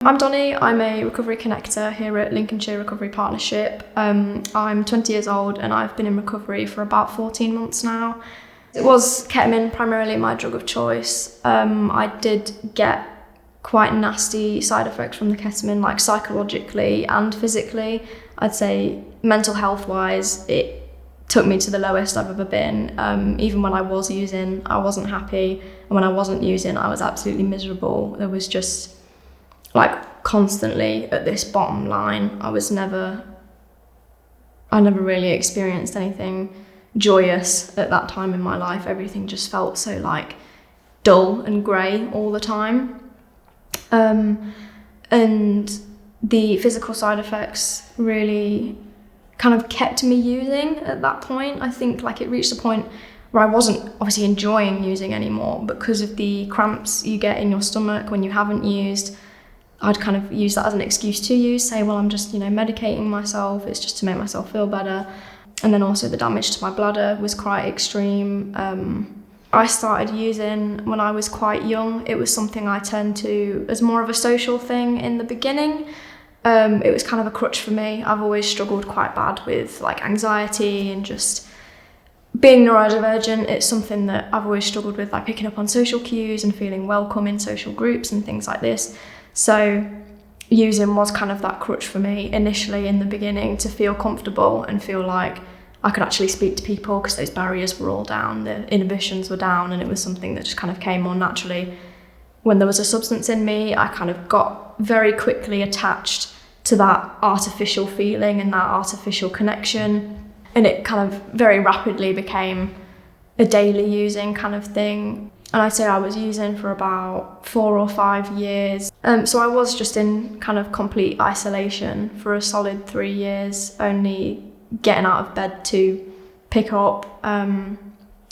I'm Donnie, I'm a recovery connector here at Lincolnshire Recovery Partnership. I'm 20 years old and I've been in recovery for about 14 months now. It was ketamine primarily my drug of choice. I did get quite nasty side effects from the ketamine, like psychologically and physically. I'd say mental health wise, it took me to the lowest I've ever been. Even when I was using, I wasn't happy. And when I wasn't using, I was absolutely miserable. There was just constantly at this bottom line. I never really experienced anything joyous at that time in my life. Everything just felt so dull and grey all the time. And the physical side effects really kind of kept me using at that point. I think it reached a point where I wasn't obviously enjoying using anymore because of the cramps you get in your stomach when you haven't used. I'd kind of use that as an excuse to use, say, well, I'm just, medicating myself. It's just to make myself feel better. And then also the damage to my bladder was quite extreme. I started using when I was quite young. It was something I turned to as more of a social thing in the beginning. It was kind of a crutch for me. I've always struggled quite bad with anxiety and just being neurodivergent. It's something that I've always struggled with, picking up on social cues and feeling welcome in social groups and things like this. So using was kind of that crutch for me initially in the beginning to feel comfortable and feel like I could actually speak to people because those barriers were all down, the inhibitions were down, and it was something that just kind of came more naturally. When there was a substance in me, I kind of got very quickly attached to that artificial feeling and that artificial connection, and it kind of very rapidly became a daily using kind of thing. And I'd say I was using for about 4 or 5 years. So I was just in kind of complete isolation for a solid 3 years, only getting out of bed to pick up.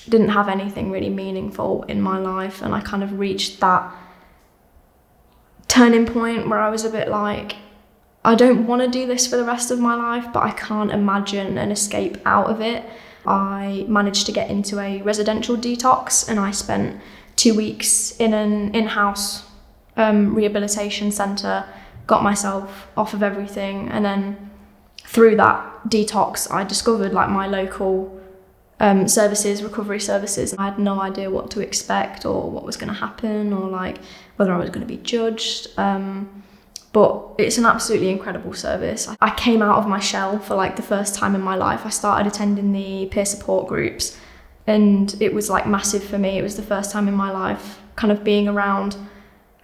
Didn't have anything really meaningful in my life. And I kind of reached that turning point where I was a bit I don't want to do this for the rest of my life, but I can't imagine an escape out of it. I managed to get into a residential detox and I spent 2 weeks in an in-house rehabilitation centre, got myself off of everything, and then through that detox I discovered my local services, recovery services. I had no idea what to expect or what was going to happen or whether I was going to be judged. But it's an absolutely incredible service. I came out of my shell for the first time in my life. I started attending the peer support groups and it was massive for me. It was the first time in my life kind of being around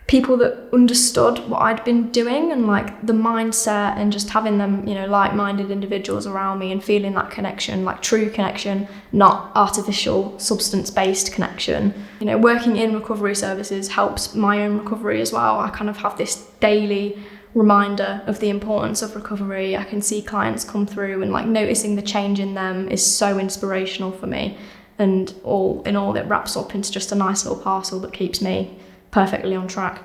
people that understood what I'd been doing and the mindset, and just having them, like-minded individuals around me and feeling that connection, true connection, not artificial substance-based connection. Working in recovery services helps my own recovery as well. I kind of have this daily reminder of the importance of recovery. I can see clients come through and noticing the change in them is so inspirational for me. And all in all, it wraps up into just a nice little parcel that keeps me perfectly on track.